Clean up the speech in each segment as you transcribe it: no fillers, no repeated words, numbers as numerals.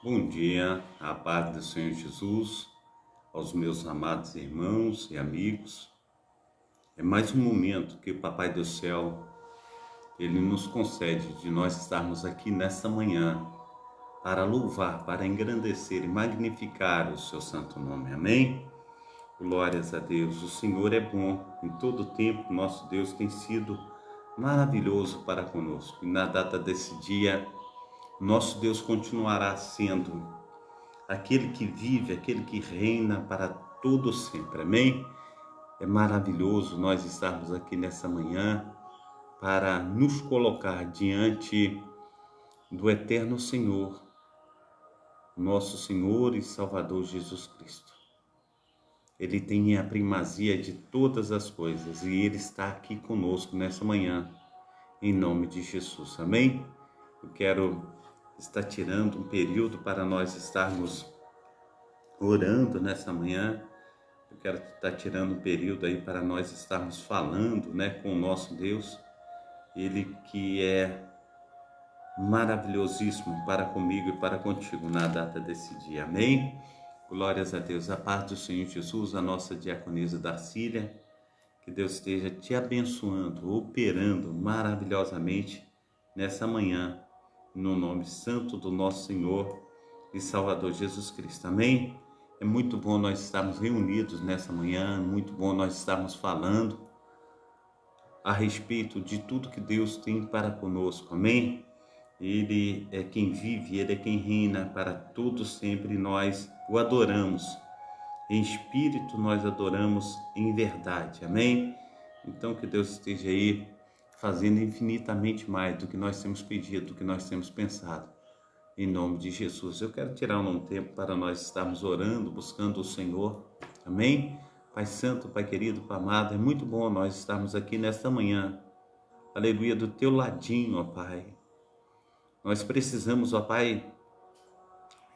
Bom dia, a paz do Senhor Jesus, aos meus amados irmãos e amigos. É mais um momento que o Papai do Céu, Ele nos concede de nós estarmos aqui nesta manhã para louvar, para engrandecer e magnificar o seu santo nome. Amém? Glórias a Deus. O Senhor é bom em todo tempo. Nosso Deus tem sido maravilhoso para conosco. E na data desse dia, nosso Deus continuará sendo aquele que vive, aquele que reina para todo sempre. Amém? É maravilhoso nós estarmos aqui nessa manhã para nos colocar diante do eterno Senhor, nosso Senhor e Salvador Jesus Cristo. Ele tem a primazia de todas as coisas e Ele está aqui conosco nessa manhã, em nome de Jesus. Amém? Eu quero estar tirando um período para nós estarmos orando nessa manhã. Eu quero estar tirando um período aí para nós estarmos falando, com o nosso Deus, Ele que é maravilhosíssimo para comigo e para contigo na data desse dia. Amém? Glórias a Deus. A paz do Senhor Jesus, a nossa diaconisa Darcília, que Deus esteja te abençoando, operando maravilhosamente nessa manhã, no nome santo do nosso Senhor e Salvador Jesus Cristo. Amém? É muito bom nós estarmos reunidos nessa manhã, muito bom nós estarmos falando a respeito de tudo que Deus tem para conosco. Amém? Ele é quem vive, Ele é quem reina para todos sempre. Nós o adoramos. Em espírito nós adoramos em verdade. Amém? Então que Deus esteja aí fazendo infinitamente mais do que nós temos pedido, do que nós temos pensado. Em nome de Jesus. Eu quero tirar um tempo para nós estarmos orando, buscando o Senhor. Amém? Pai Santo, Pai querido, Pai amado, é muito bom nós estarmos aqui nesta manhã. Aleluia, do teu ladinho, ó Pai. Nós precisamos, ó Pai,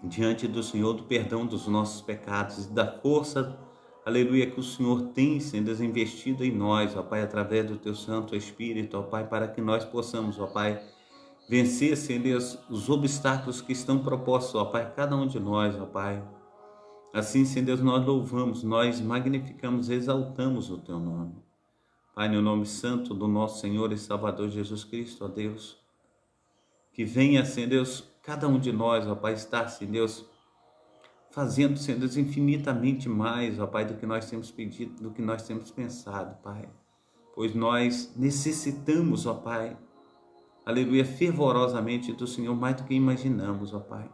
diante do Senhor, do perdão dos nossos pecados e da força, aleluia, que o Senhor tem sendo investido em nós, ó Pai, através do teu Santo Espírito, ó Pai, para que nós possamos, ó Pai, vencer, Senhor Deus, os obstáculos que estão propostos, ó Pai, cada um de nós, ó Pai. Assim, Senhor Deus, nós louvamos, nós magnificamos, exaltamos o teu nome. Pai, no nome santo do nosso Senhor e Salvador Jesus Cristo, ó Deus, que venha, Senhor Deus, cada um de nós, ó Pai, estar, Senhor Deus, fazendo, Senhor Deus, infinitamente mais, ó Pai, do que nós temos pedido, do que nós temos pensado, Pai. Pois nós necessitamos, ó Pai, aleluia, fervorosamente do Senhor, mais do que imaginamos, ó Pai.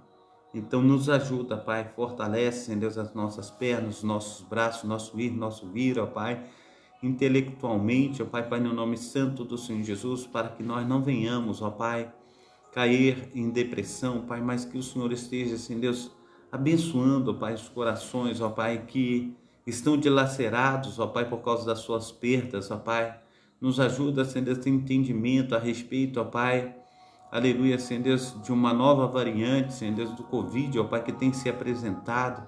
Então nos ajuda, Pai, fortalece, Senhor Deus, as nossas pernas, os nossos braços, nosso ir, nosso vir, ó Pai, intelectualmente, ó Pai, no nome santo do Senhor Jesus, para que nós não venhamos, ó Pai, cair em depressão, Pai, mas que o Senhor esteja, Senhor Deus, abençoando, ó Pai, os corações, ó Pai, que estão dilacerados, ó Pai, por causa das suas perdas, ó Pai. Nos ajuda, Senhor Deus, ter entendimento a respeito, ó Pai, aleluia, Senhor Deus, de uma nova variante, Senhor Deus, do Covid, ó Pai, que tem se apresentado.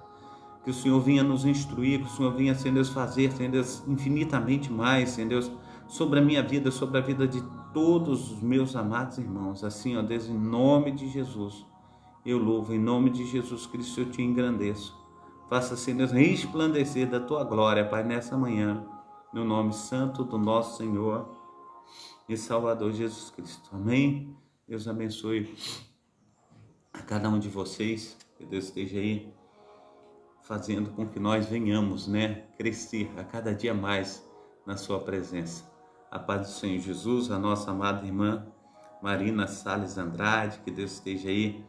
Que o Senhor venha nos instruir, que o Senhor venha, Senhor Deus, fazer, Senhor Deus, infinitamente mais, Senhor Deus, sobre a minha vida, sobre a vida de todos os meus amados irmãos. Assim, ó Deus, em nome de Jesus, eu louvo, em nome de Jesus Cristo eu te engrandeço. Faça, Senhor Deus, resplandecer da tua glória, Pai, nessa manhã, no nome santo do nosso Senhor e Salvador Jesus Cristo. Amém? Deus abençoe a cada um de vocês, que Deus esteja aí fazendo com que nós venhamos, crescer a cada dia mais na sua presença. A paz do Senhor Jesus, a nossa amada irmã Marina Salles Andrade, que Deus esteja aí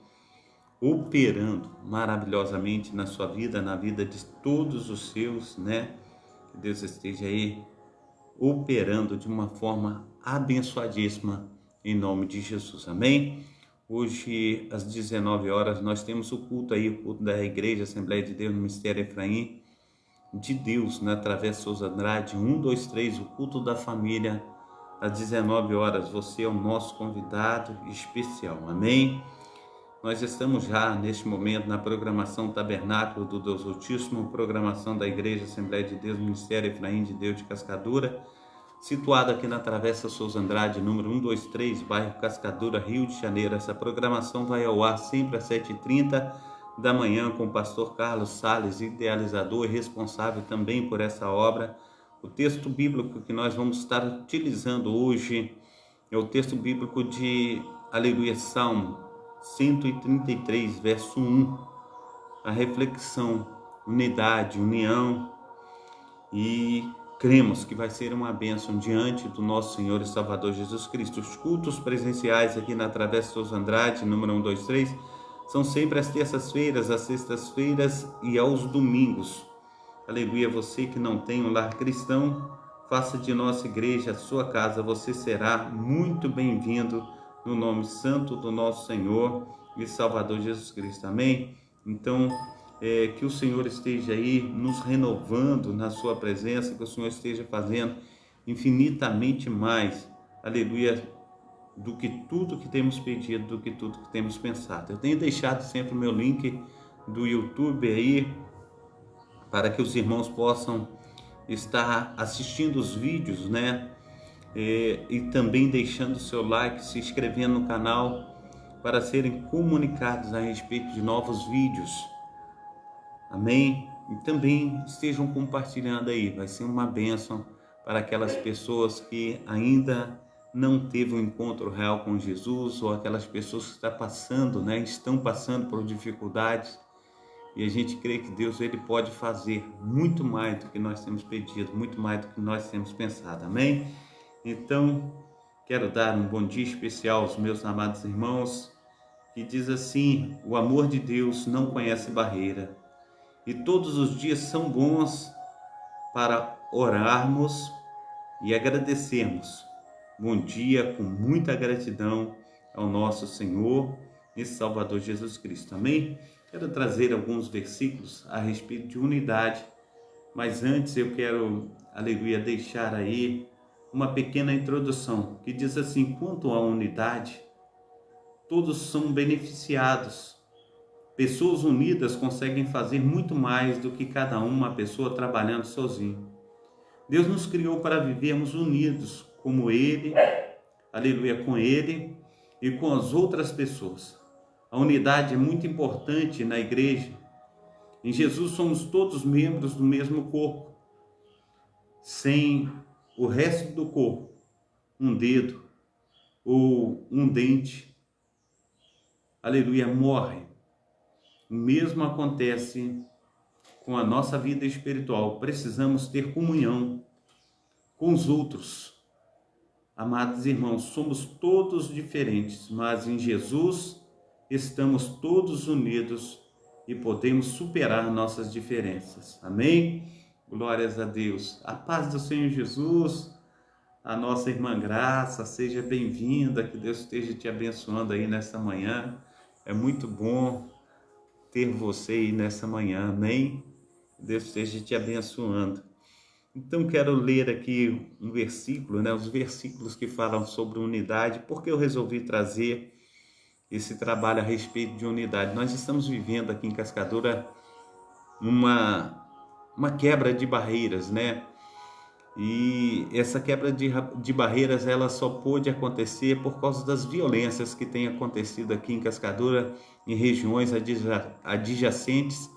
operando maravilhosamente na sua vida, na vida de todos os seus, que Deus esteja aí operando de uma forma abençoadíssima em nome de Jesus. Amém? Hoje, às 19 horas, nós temos o culto aí, o culto da Igreja Assembleia de Deus no Ministério Efraim de Deus, na Travessa Souza Andrade, 123, o culto da família, às 19 horas. Você é o nosso convidado especial. Amém? Nós estamos já, neste momento, na programação Tabernáculo do Deus Altíssimo, programação da Igreja Assembleia de Deus, Ministério Efraim de Deus de Cascadura, situado aqui na Travessa Souza Andrade, número 123, bairro Cascadura, Rio de Janeiro. Essa programação vai ao ar sempre às 7h30, da Manhã com o pastor Carlos Sales, idealizador e responsável também por essa obra. O texto bíblico que nós vamos estar utilizando hoje é o texto bíblico de, aleluia, Salmo 133, verso 1. A reflexão, unidade, união, e cremos que vai ser uma bênção diante do nosso Senhor e Salvador Jesus Cristo. Os cultos presenciais aqui na Travessa Souza Andrade, número 123, são sempre às terças-feiras, às sextas-feiras e aos domingos. Aleluia, você que não tem um lar cristão, faça de nossa igreja a sua casa, você será muito bem-vindo no nome santo do nosso Senhor e Salvador Jesus Cristo. Amém? Então, que o Senhor esteja aí nos renovando na sua presença, que o Senhor esteja fazendo infinitamente mais, aleluia, do que tudo que temos pedido, do que tudo que temos pensado. Eu tenho deixado sempre o meu link do YouTube aí, para que os irmãos possam estar assistindo os vídeos, né? E também deixando o seu like, se inscrevendo no canal, para serem comunicados a respeito de novos vídeos. Amém? E também estejam compartilhando aí, vai ser uma bênção para aquelas pessoas que ainda não teve um encontro real com Jesus, ou aquelas pessoas que estão passando por dificuldades, e a gente crê que Deus ele pode fazer muito mais do que nós temos pedido, muito mais do que nós temos pensado, amém? Então, quero dar um bom dia especial aos meus amados irmãos, que diz assim: o amor de Deus não conhece barreira, e todos os dias são bons para orarmos e agradecermos. Bom dia com muita gratidão ao nosso Senhor e Salvador Jesus Cristo. Amém? Quero trazer alguns versículos a respeito de unidade, mas antes eu quero, aleluia, deixar aí uma pequena introdução que diz assim: quanto à unidade, todos são beneficiados. Pessoas unidas conseguem fazer muito mais do que cada uma pessoa trabalhando sozinho. Deus nos criou para vivermos unidos como Ele, aleluia, com Ele e com as outras pessoas. A unidade é muito importante na igreja. Em Jesus somos todos membros do mesmo corpo. Sem o resto do corpo, um dedo ou um dente, aleluia, morre. O mesmo acontece com a nossa vida espiritual. Precisamos ter comunhão com os outros. Amados irmãos, somos todos diferentes, mas em Jesus estamos todos unidos e podemos superar nossas diferenças. Amém? Glórias a Deus. A paz do Senhor Jesus, a nossa irmã Graça, seja bem-vinda, que Deus esteja te abençoando aí nessa manhã. É muito bom ter você aí nessa manhã, amém? Deus esteja te abençoando. Então quero ler aqui um versículo, os versículos que falam sobre unidade, porque eu resolvi trazer esse trabalho a respeito de unidade. Nós estamos vivendo aqui em Cascadura uma quebra de barreiras, né? E essa quebra de barreiras, ela só pôde acontecer por causa das violências que têm acontecido aqui em Cascadura, em regiões adjacentes.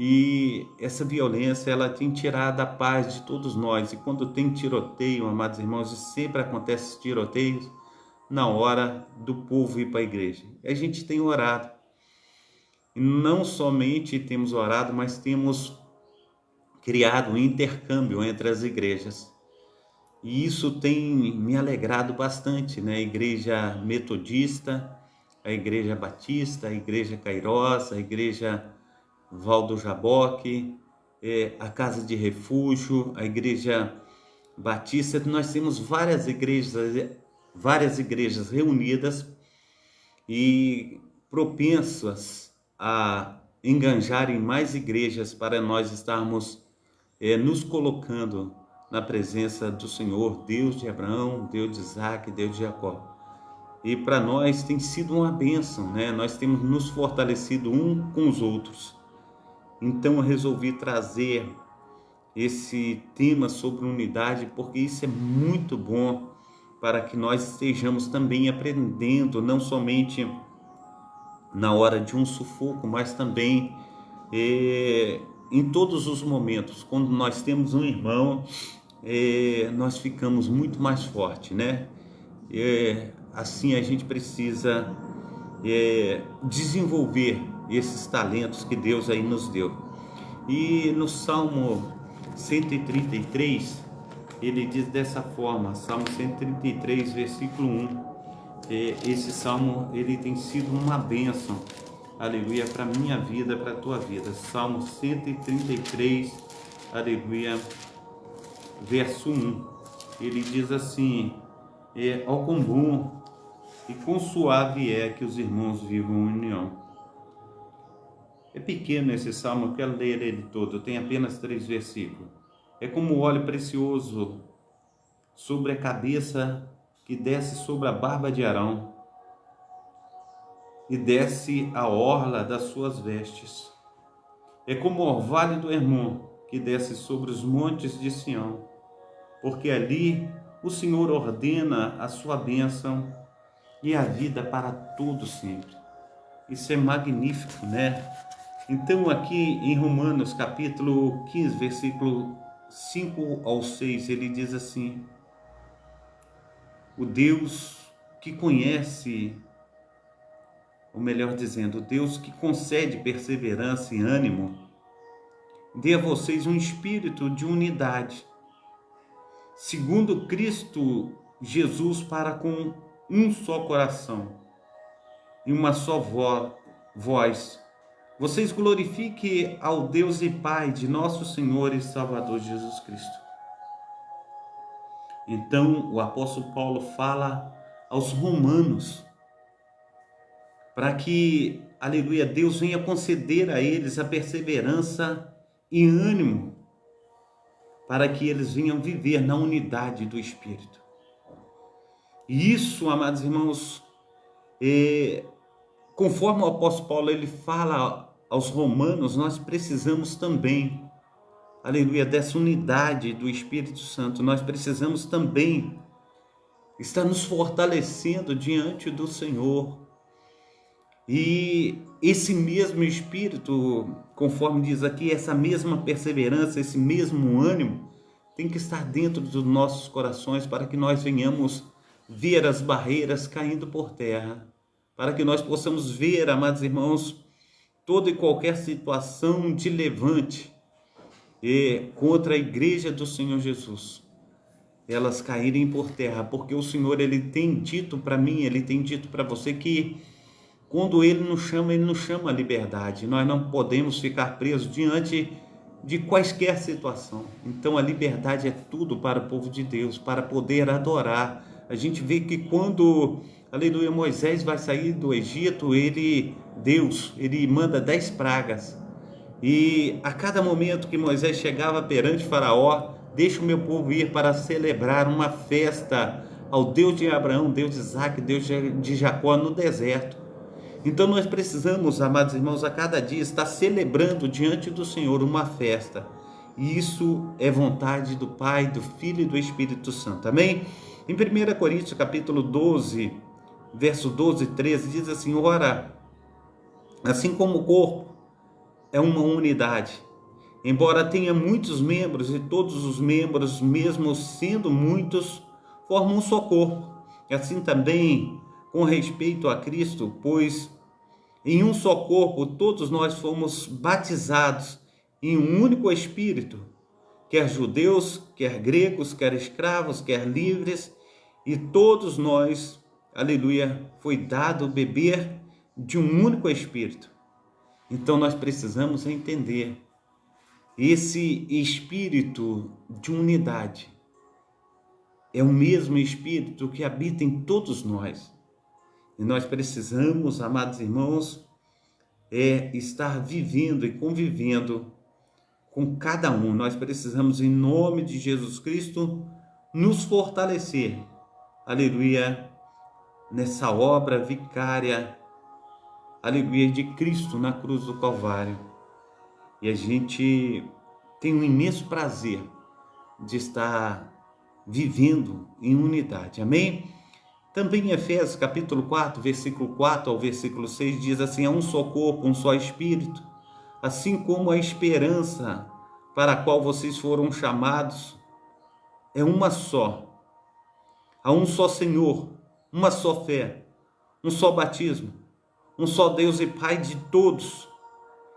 E essa violência, ela tem tirado a paz de todos nós. E quando tem tiroteio, amados irmãos, e sempre acontece tiroteios na hora do povo ir para a igreja. E a gente tem orado. E não somente temos orado, mas temos criado um intercâmbio entre as igrejas. E isso tem me alegrado bastante, né? A igreja metodista, a igreja batista, a igreja Cairós, a igreja Valdo Jaboque, a Casa de Refúgio, a igreja batista. Nós temos várias igrejas reunidas e propensas a enganjarem mais igrejas para nós estarmos nos colocando na presença do Senhor, Deus de Abraão, Deus de Isaac, Deus de Jacó. E para nós tem sido uma bênção, né? Nós temos nos fortalecido um com os outros. Então eu resolvi trazer esse tema sobre unidade, porque isso é muito bom para que nós estejamos também aprendendo, não somente na hora de um sufoco, mas também em todos os momentos. Quando nós temos um irmão, nós ficamos muito mais fortes, né? Assim a gente precisa desenvolver esses talentos que Deus aí nos deu. E no Salmo 133, ele diz dessa forma, Salmo 133, versículo 1, esse salmo ele tem sido uma bênção, aleluia, para a minha vida, para a tua vida. Salmo 133, aleluia, verso 1, ele diz assim: ó quão bom e quão suave é que os irmãos vivam em união. É pequeno esse salmo, eu quero ler ele todo, tem apenas 3 versículos. É como óleo precioso sobre a cabeça que desce sobre a barba de Arão e desce a orla das suas vestes. É como o orvalho do Hermon que desce sobre os montes de Sião, porque ali o Senhor ordena a sua bênção e a vida para todo sempre. Isso é magnífico, né? Então aqui em Romanos capítulo 15, versículo 5 ao 6, ele diz assim: o Deus que conhece, ou melhor dizendo, o Deus que concede perseverança e ânimo, dê a vocês um espírito de unidade, segundo Cristo Jesus, para com um só coração e uma só voz. Vocês glorifiquem ao Deus e Pai de nosso Senhor e Salvador Jesus Cristo. Então o apóstolo Paulo fala aos romanos para que, aleluia, Deus venha conceder a eles a perseverança e ânimo para que eles venham viver na unidade do Espírito. E isso, amados irmãos, conforme o apóstolo Paulo ele fala aos romanos, nós precisamos também, aleluia, dessa unidade do Espírito Santo. Nós precisamos também estar nos fortalecendo diante do Senhor. E esse mesmo Espírito, conforme diz aqui, essa mesma perseverança, esse mesmo ânimo, tem que estar dentro dos nossos corações para que nós venhamos ver as barreiras caindo por terra, para que nós possamos ver, amados irmãos, toda e qualquer situação de levante contra a igreja do Senhor Jesus, elas caírem por terra, porque o Senhor ele tem dito para mim, ele tem dito para você que quando ele nos chama a liberdade. Nós não podemos ficar presos diante de quaisquer situação. Então a liberdade é tudo para o povo de Deus, para poder adorar. A gente vê que quando, aleluia, Moisés vai sair do Egito, Deus manda 10 pragas. E a cada momento que Moisés chegava perante Faraó, deixa o meu povo ir para celebrar uma festa ao Deus de Abraão, Deus de Isaac, Deus de Jacó no deserto. Então nós precisamos, amados irmãos, a cada dia estar celebrando diante do Senhor uma festa. E isso é vontade do Pai, do Filho e do Espírito Santo. Amém? Em 1 Coríntios capítulo 12, verso 12 e 13, diz assim: ora, assim como o corpo é uma unidade, embora tenha muitos membros e todos os membros, mesmo sendo muitos, formam um só corpo. Assim também com respeito a Cristo, pois em um só corpo todos nós fomos batizados em um único Espírito, quer judeus, quer gregos, quer escravos, quer livres, e todos nós, aleluia, foi dado beber de um único Espírito. Então nós precisamos entender esse Espírito de unidade. É o mesmo Espírito que habita em todos nós. E nós precisamos, amados irmãos, estar vivendo e convivendo com cada um. Nós precisamos, em nome de Jesus Cristo, nos fortalecer, aleluia, nessa obra vicária, aleluia, de Cristo na cruz do Calvário. E a gente tem um imenso prazer de estar vivendo em unidade, amém? Também em Efésios capítulo 4, versículo 4 ao versículo 6 diz assim: há um só corpo, um só espírito, assim como a esperança para a qual vocês foram chamados é uma só. Há um só Senhor, uma só fé, um só batismo, um só Deus e Pai de todos,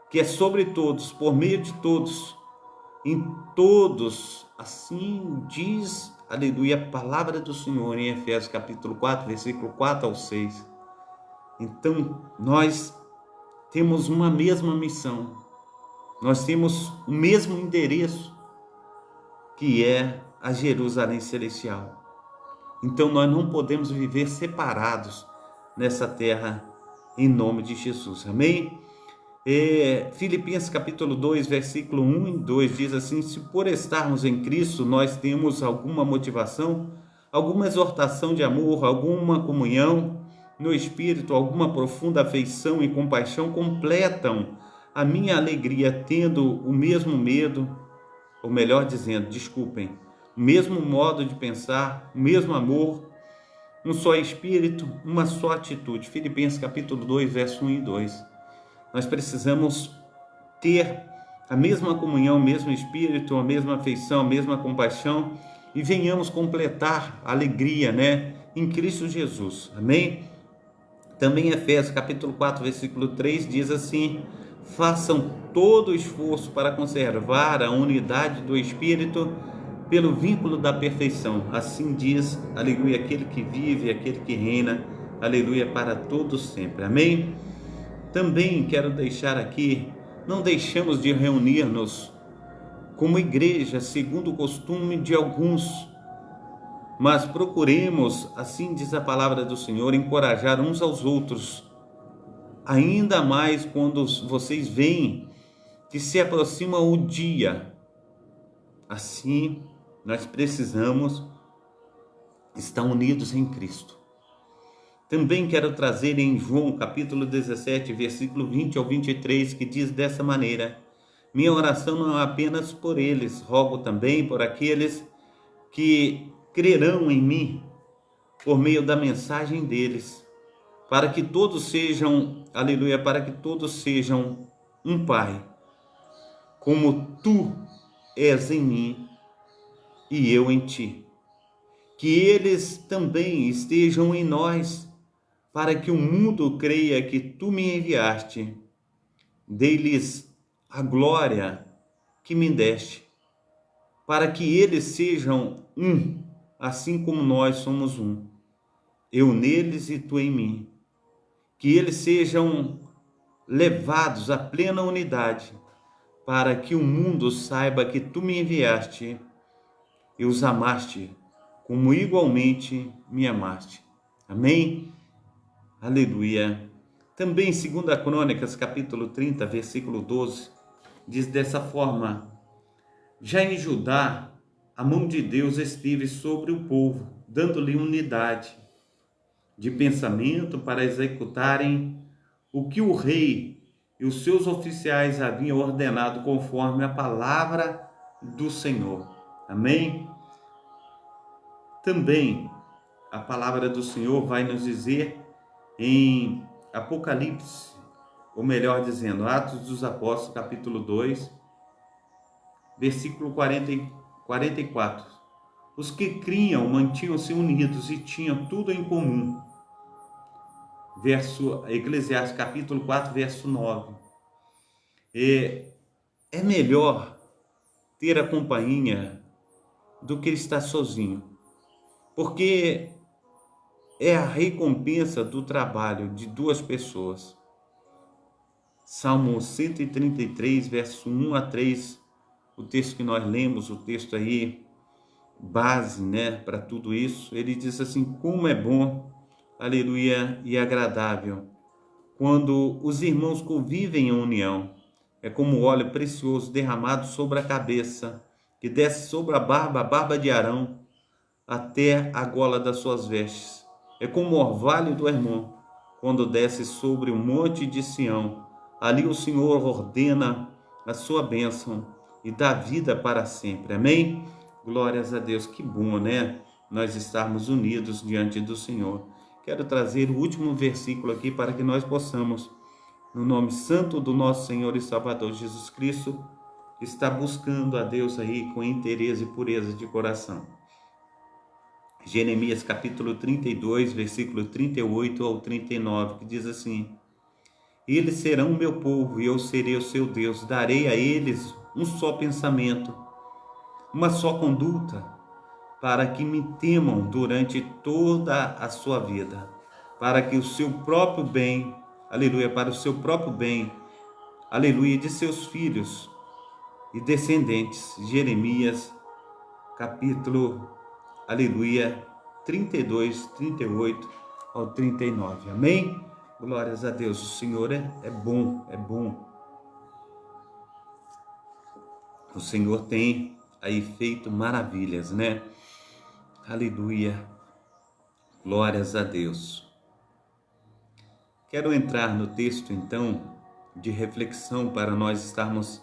que é sobre todos, por meio de todos, em todos. Assim diz, aleluia, a palavra do Senhor em Efésios capítulo 4, versículo 4 ao 6. Então, nós temos uma mesma missão, nós temos o mesmo endereço, que é a Jerusalém Celestial. Então, nós não podemos viver separados nessa terra, em nome de Jesus, amém? Filipenses capítulo 2, versículo 1 e 2 diz assim: se por estarmos em Cristo nós temos alguma motivação, alguma exortação de amor, alguma comunhão no Espírito, alguma profunda afeição e compaixão, completam a minha alegria, tendo o mesmo medo, ou melhor dizendo, desculpem, o mesmo modo de pensar, o mesmo amor, um só Espírito, uma só atitude. Filipenses capítulo 2, verso 1 e 2. Nós precisamos ter a mesma comunhão, o mesmo Espírito, a mesma afeição, a mesma compaixão, e venhamos completar a alegria, em Cristo Jesus, amém? Também Efésios capítulo 4, versículo 3 diz assim: façam todo o esforço para conservar a unidade do Espírito pelo vínculo da perfeição. Assim diz, aleluia, aquele que vive, aquele que reina, aleluia, para todos sempre, amém? Também quero deixar aqui, não deixamos de reunir-nos como igreja, segundo o costume de alguns, mas procuremos, assim diz a palavra do Senhor, encorajar uns aos outros, ainda mais quando vocês veem que se aproxima o dia. Assim, nós precisamos estar unidos em Cristo. Também quero trazer em João capítulo 17, versículo 20 ao 23, que diz dessa maneira: minha oração não é apenas por eles, rogo também por aqueles que crerão em mim por meio da mensagem deles, para que todos sejam, aleluia, para que todos sejam um Pai, como tu és em mim e eu em ti. Que eles também estejam em nós, para que o mundo creia que tu me enviaste. Dei-lhes a glória que me deste, para que eles sejam um, assim como nós somos um. Eu neles e tu em mim. Que eles sejam levados à plena unidade, para que o mundo saiba que tu me enviaste e os amaste, como igualmente me amaste. Amém? Aleluia. Também em 2 Crônicas, capítulo 30, versículo 12, diz dessa forma: já em Judá, a mão de Deus esteve sobre o povo, dando-lhe unidade de pensamento para executarem o que o rei e os seus oficiais haviam ordenado conforme a palavra do Senhor. Amém? Também a palavra do Senhor vai nos dizer em Apocalipse, ou melhor dizendo, Atos dos Apóstolos, capítulo 2, versículo 44. Os que criam mantinham-se unidos e tinham tudo em comum. Eclesiastes, capítulo 4, verso 9. É melhor ter a companhia do que estar sozinho, porque é a recompensa do trabalho de duas pessoas. Salmo 133, verso 1 a 3, o texto que nós lemos, o texto aí, base, para tudo isso. Ele diz assim: como é bom, aleluia, e agradável, quando os irmãos convivem em união. É como óleo precioso derramado sobre a cabeça, que desce sobre a barba de Arão, até a gola das suas vestes. É como o orvalho do Hermon, quando desce sobre o monte de Sião. Ali o Senhor ordena a sua bênção e dá vida para sempre. Amém? Glórias a Deus. Que bom, nós estarmos unidos diante do Senhor. Quero trazer o último versículo aqui para que nós possamos, no nome santo do nosso Senhor e Salvador Jesus Cristo, estar buscando a Deus aí com interesse e pureza de coração. Jeremias capítulo 32, versículo 38 ao 39, que diz assim: eles serão o meu povo e eu serei o seu Deus, darei a eles um só pensamento, uma só conduta, para que me temam durante toda a sua vida, para que o seu próprio bem, aleluia, para o seu próprio bem, aleluia, de seus filhos e descendentes. Jeremias capítulo, aleluia, 32, 38 ao 39, amém? Glórias a Deus, o Senhor é bom, é bom. O Senhor tem aí feito maravilhas, né? Aleluia, glórias a Deus. Quero entrar no texto, então, de reflexão para nós estarmos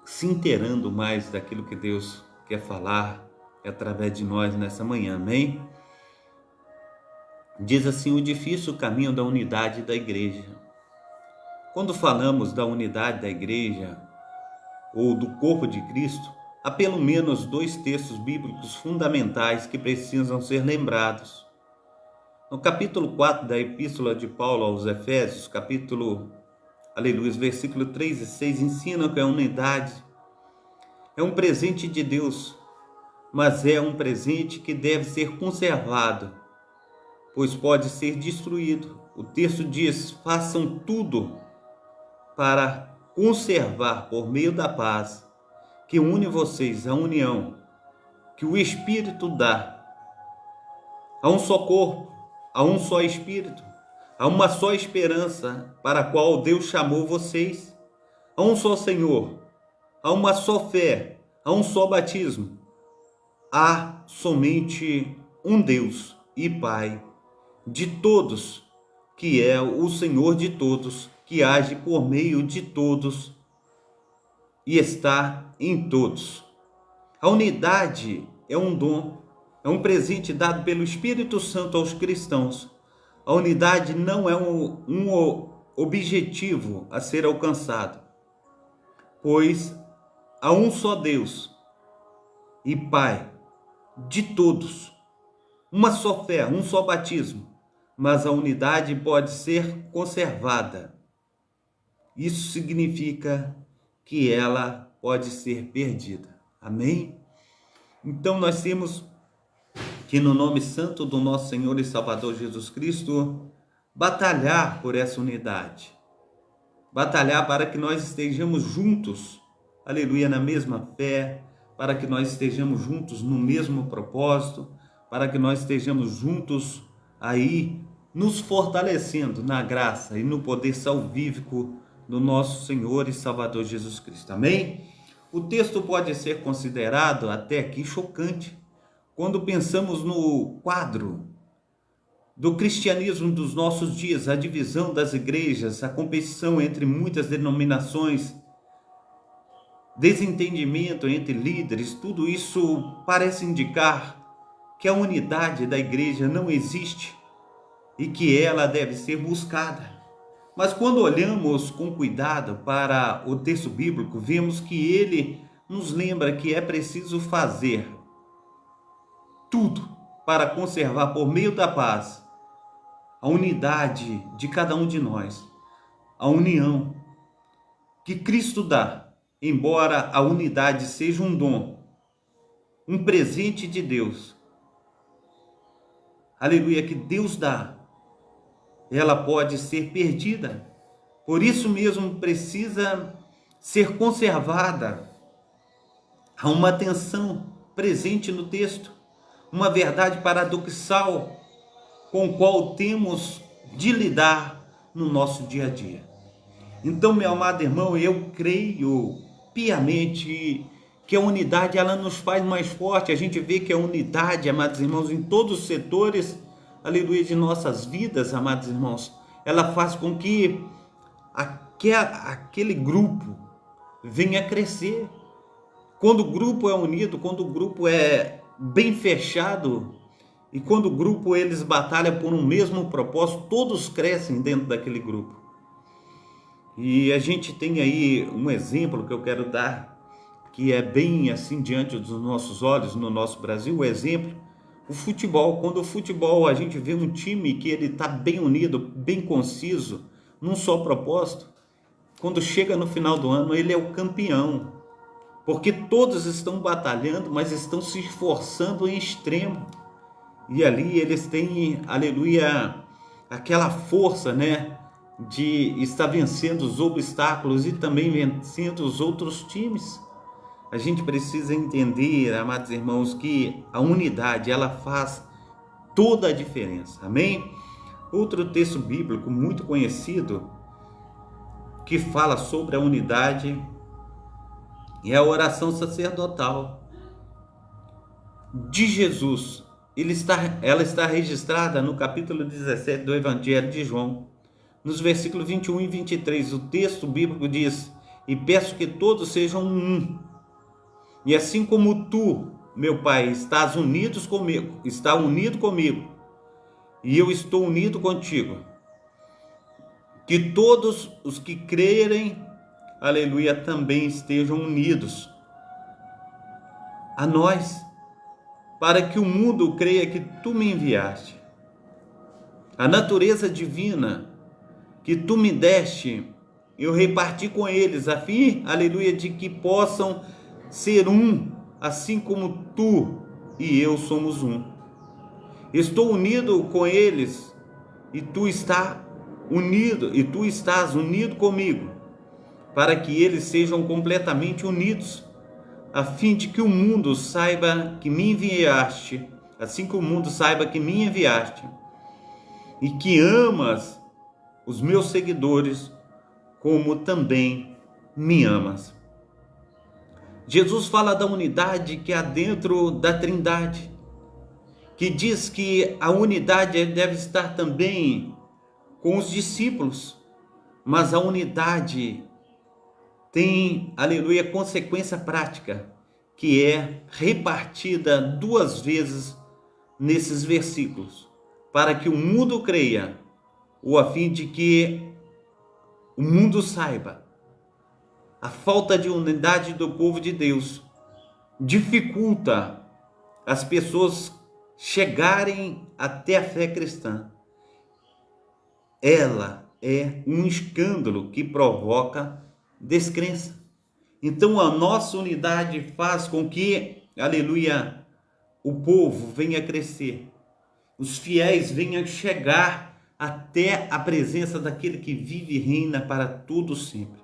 se inteirando mais daquilo que Deus quer falar através de nós nessa manhã, amém? Diz assim: o difícil caminho da unidade da igreja. Quando falamos da unidade da igreja ou do corpo de Cristo, há pelo menos 2 textos bíblicos fundamentais que precisam ser lembrados. No capítulo 4 da Epístola de Paulo aos Efésios, capítulo, aleluia, versículo 3 e 6, ensinam que a unidade é um presente de Deus, mas é um presente que deve ser conservado, pois pode ser destruído. O texto diz: façam tudo para conservar por meio da paz que une vocês, a união que o Espírito dá. Há um só corpo, há um só Espírito, há uma só esperança para a qual Deus chamou vocês, há um só Senhor, há uma só fé, há um só batismo, há somente um Deus e Pai de todos, que é o Senhor de todos, que age por meio de todos e está em todos. A unidade é um dom, é um presente dado pelo Espírito Santo aos cristãos. A unidade não é um objetivo a ser alcançado, pois há um só Deus e Pai de todos, uma só fé, um só batismo, mas a unidade pode ser conservada. Isso significa que ela pode ser perdida. Amém? Então nós temos que, no nome santo do nosso Senhor e Salvador Jesus Cristo, batalhar por essa unidade. Batalhar para que nós estejamos juntos, aleluia, na mesma fé, para que nós estejamos juntos no mesmo propósito, para que nós estejamos juntos aí, nos fortalecendo na graça e no poder salvífico do nosso Senhor e Salvador Jesus Cristo. Amém? O texto pode ser considerado até aqui chocante, quando pensamos no quadro do cristianismo dos nossos dias, a divisão das igrejas, a competição entre muitas denominações, desentendimento entre líderes, tudo isso parece indicar que a unidade da igreja não existe e que ela deve ser buscada. Mas quando olhamos com cuidado para o texto bíblico, vemos que ele nos lembra que é preciso fazer tudo para conservar por meio da paz a unidade de cada um de nós, a união que Cristo dá, embora a unidade seja um dom, um presente de Deus, aleluia, que Deus dá, ela pode ser perdida. Por isso mesmo precisa ser conservada. Há uma tensão presente no texto, uma verdade paradoxal com a qual temos de lidar no nosso dia a dia. Então, meu amado irmão, eu creio piamente que a unidade ela nos faz mais forte. A gente vê que a unidade, amados irmãos, em todos os setores, aleluia, de nossas vidas, amados irmãos, ela faz com que aquele grupo venha a crescer. Quando o grupo é unido, quando o grupo é bem fechado, e quando o grupo eles batalham por um mesmo propósito, todos crescem dentro daquele grupo. E a gente tem aí um exemplo que eu quero dar, que é bem assim diante dos nossos olhos no nosso Brasil, o exemplo, o futebol. Quando o futebol a gente vê um time que ele está bem unido, bem conciso, num só propósito, quando chega no final do ano ele é o campeão, porque todos estão batalhando, mas estão se esforçando em extremo, e ali eles têm, aleluia, aquela força, né, de estar vencendo os obstáculos e também vencendo os outros times. A gente precisa entender, amados irmãos, que a unidade, ela faz toda a diferença, amém? Outro texto bíblico muito conhecido que fala sobre a unidade é a oração sacerdotal de Jesus. Ela está registrada no capítulo 17 do Evangelho de João, nos versículos 21 e 23. O texto bíblico diz: e peço que todos sejam um, e assim como tu, meu Pai, está unido comigo, e eu estou unido contigo, que todos os que crerem, aleluia, também estejam unidos a nós, para que o mundo creia que tu me enviaste. A natureza divina que tu me deste, eu reparti com eles, a fim, aleluia, de que possam ser um, assim como tu e eu somos um. Estou unido com eles e tu estás unido comigo, para que eles sejam completamente unidos, a fim de que o mundo saiba que me enviaste, assim que o mundo saiba que me enviaste, e que amas os meus seguidores, como também me amas. Jesus fala da unidade que há dentro da Trindade, que diz que a unidade deve estar também com os discípulos, mas a unidade tem, aleluia, consequência prática, que é repartida 2 vezes nesses versículos, para que o mundo creia, ou a fim de que o mundo saiba. A falta de unidade do povo de Deus dificulta as pessoas chegarem até a fé cristã. Ela é um escândalo que provoca descrença. Então a nossa unidade faz com que, aleluia, o povo venha crescer, os fiéis venham chegar até a presença daquele que vive e reina para todo sempre.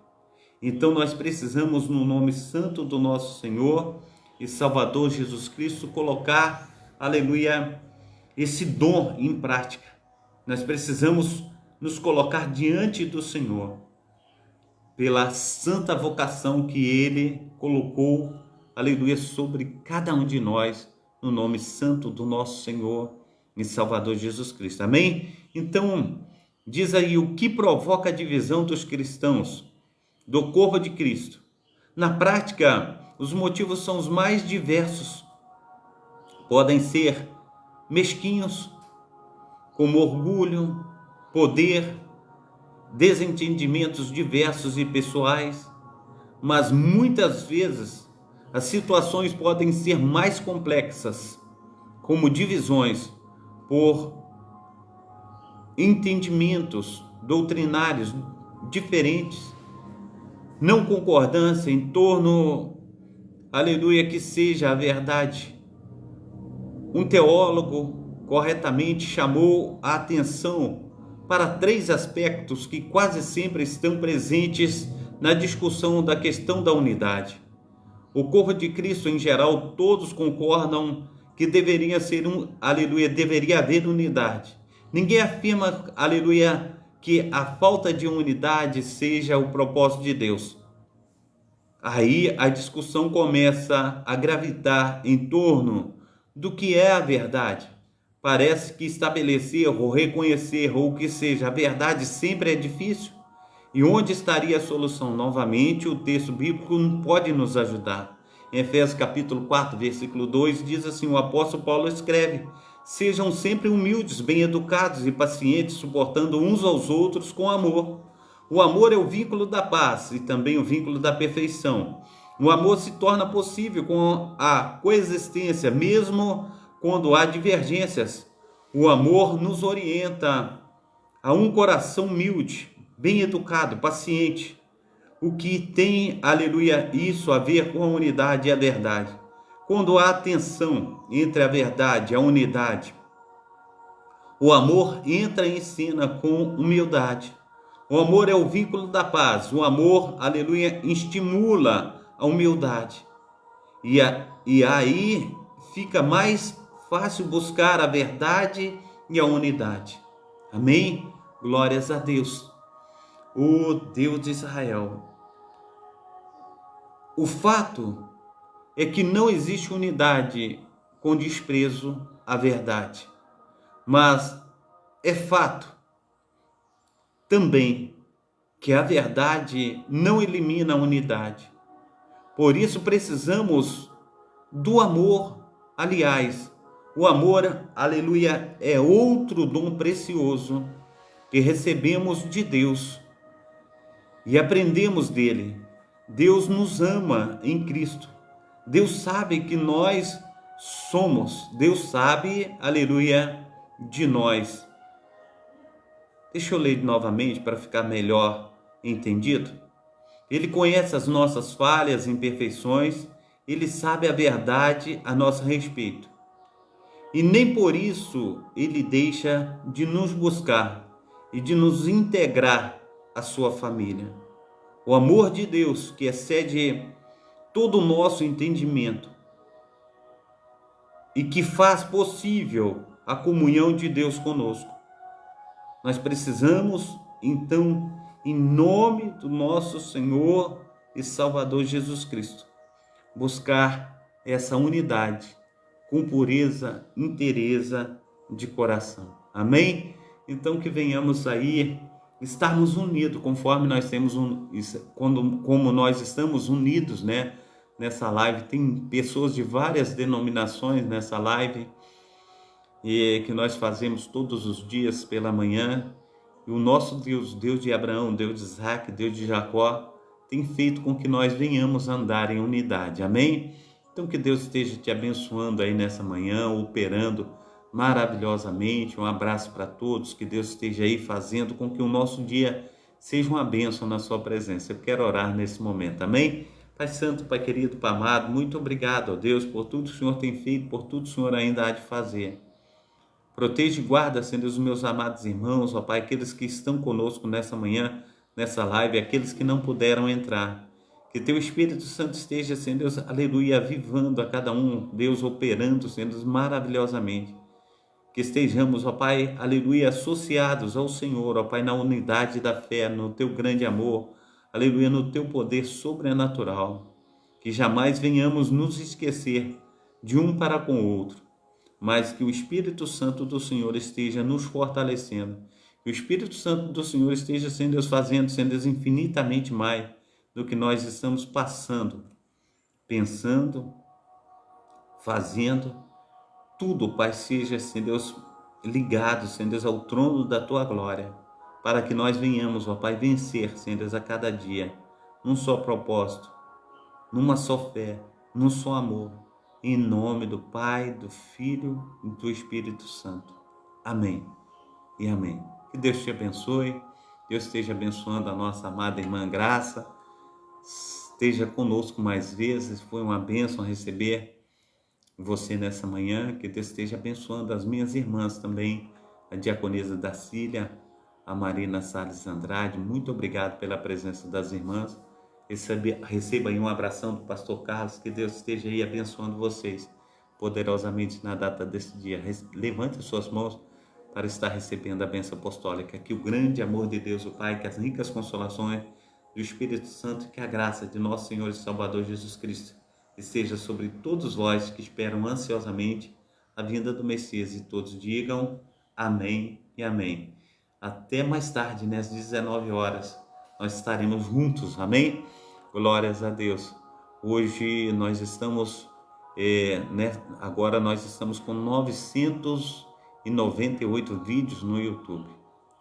Então nós precisamos, no nome santo do nosso Senhor e Salvador Jesus Cristo, colocar, aleluia, esse dom em prática. Nós precisamos nos colocar diante do Senhor, pela santa vocação que Ele colocou, aleluia, sobre cada um de nós, no nome santo do nosso Senhor e Salvador Jesus Cristo. Amém? Então, diz aí o que provoca a divisão dos cristãos, do corpo de Cristo. Na prática, os motivos são os mais diversos. Podem ser mesquinhos, como orgulho, poder, desentendimentos diversos e pessoais, mas muitas vezes as situações podem ser mais complexas, como divisões por entendimentos doutrinários diferentes, não concordância em torno, aleluia, que seja a verdade. Um teólogo corretamente chamou a atenção para 3 aspectos que quase sempre estão presentes na discussão da questão da unidade. O corpo de Cristo em geral, todos concordam que deveria haver unidade. Ninguém afirma, aleluia, que a falta de unidade seja o propósito de Deus. Aí a discussão começa a gravitar em torno do que é a verdade. Parece que estabelecer ou reconhecer ou o que seja a verdade sempre é difícil. E onde estaria a solução? Novamente, o texto bíblico pode nos ajudar. Em Efésios capítulo 4, versículo 2, diz assim, o apóstolo Paulo escreve: sejam sempre humildes, bem educados e pacientes, suportando uns aos outros com amor. O amor é o vínculo da paz e também o vínculo da perfeição. O amor se torna possível com a coexistência, mesmo quando há divergências. O amor nos orienta a um coração humilde, bem educado, paciente, o que tem, aleluia, isso a ver com a unidade e a verdade. Quando há tensão entre a verdade e a unidade, o amor entra em cena com humildade. O amor é o vínculo da paz. O amor, aleluia, estimula a humildade. E aí fica mais fácil buscar a verdade e a unidade. Amém? Glórias a Deus. O Deus de Israel. O fato é que não existe unidade com desprezo à verdade. Mas é fato também que a verdade não elimina a unidade. Por isso precisamos do amor. Aliás, o amor, aleluia, é outro dom precioso que recebemos de Deus e aprendemos dele. Deus nos ama em Cristo. Deus sabe que nós somos. Deus sabe, aleluia, de nós. Deixa eu ler novamente para ficar melhor entendido. Ele conhece as nossas falhas e imperfeições. Ele sabe a verdade a nosso respeito. E nem por isso ele deixa de nos buscar e de nos integrar à sua família. O amor de Deus, que excede todo o nosso entendimento e que faz possível a comunhão de Deus conosco. Nós precisamos, então, em nome do nosso Senhor e Salvador Jesus Cristo, buscar essa unidade com pureza, inteireza de coração. Amém? Então que venhamos aí estarmos unidos, conforme nós temos como nós estamos unidos, né? Nessa live, tem pessoas de várias denominações nessa live, e que nós fazemos todos os dias pela manhã. E o nosso Deus, Deus de Abraão, Deus de Isaac, Deus de Jacó, tem feito com que nós venhamos andar em unidade. Amém? Então que Deus esteja te abençoando aí nessa manhã, operando maravilhosamente. Um abraço para todos, que Deus esteja aí fazendo com que o nosso dia seja uma bênção na sua presença. Eu quero orar nesse momento. Amém? Pai Santo, Pai querido, Pai amado, muito obrigado, ó Deus, por tudo que o Senhor tem feito, por tudo que o Senhor ainda há de fazer. Proteja e guarda, Senhor, os meus amados irmãos, ó Pai, aqueles que estão conosco nessa manhã, nessa live, aqueles que não puderam entrar. Que Teu Espírito Santo esteja, Senhor Deus, aleluia, avivando a cada um, Deus, operando, Senhor Deus, maravilhosamente. Que estejamos, ó Pai, aleluia, associados ao Senhor, ó Pai, na unidade da fé, no Teu grande amor, aleluia, no Teu poder sobrenatural. Que jamais venhamos nos esquecer de um para com o outro, mas que o Espírito Santo do Senhor esteja nos fortalecendo. Que o Espírito Santo do Senhor esteja, Senhor Deus, fazendo, Senhor Deus, infinitamente mais do que nós estamos passando, pensando, fazendo. Tudo, Pai, seja, Senhor Deus, ligado, Senhor Deus, ao trono da Tua glória, para que nós venhamos, ó Pai, vencer, Senhor Deus, a cada dia, num só propósito, numa só fé, num só amor, em nome do Pai, do Filho e do Espírito Santo. Amém e amém. Que Deus te abençoe, Deus esteja abençoando a nossa amada irmã Graça, esteja conosco mais vezes. Foi uma bênção receber você nessa manhã. Que Deus esteja abençoando as minhas irmãs também, a diaconisa Darcília, a Marina Salles Andrade. Muito obrigado pela presença das irmãs. Receba aí um abração do pastor Carlos. Que Deus esteja aí abençoando vocês poderosamente na data desse dia. Levante as suas mãos para estar recebendo a bênção apostólica. Que o grande amor de Deus, o Pai, que as ricas consolações do Espírito Santo, que a graça de nosso Senhor e Salvador Jesus Cristo esteja sobre todos vós que esperam ansiosamente a vinda do Messias, e todos digam amém e amém. Até mais tarde, às 19 horas, nós estaremos juntos, amém? Glórias a Deus. Hoje nós estamos, agora nós estamos com 998 vídeos no YouTube.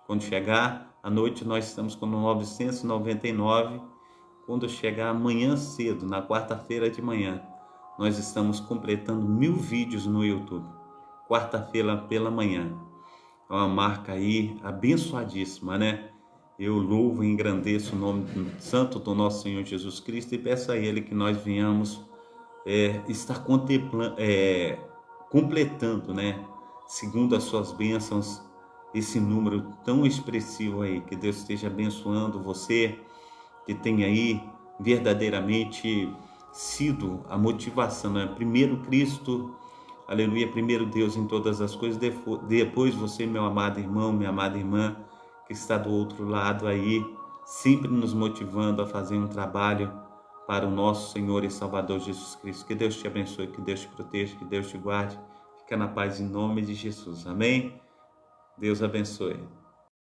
Quando chegar à noite nós estamos com 999. Quando chegar amanhã cedo, na quarta-feira de manhã, nós estamos completando 1000 vídeos no YouTube. Quarta-feira pela manhã. É uma marca aí abençoadíssima, né? Eu louvo e engrandeço o nome santo do nosso Senhor Jesus Cristo e peço a Ele que nós venhamos estar completando, né? Segundo as suas bênçãos, esse número tão expressivo aí. Que Deus esteja abençoando você, que tem aí verdadeiramente sido a motivação, né? Primeiro Cristo, aleluia, primeiro Deus em todas as coisas, depois você, meu amado irmão, minha amada irmã, que está do outro lado aí, sempre nos motivando a fazer um trabalho para o nosso Senhor e Salvador Jesus Cristo. Que Deus te abençoe, que Deus te proteja, que Deus te guarde. Fica na paz em nome de Jesus. Amém? Deus abençoe.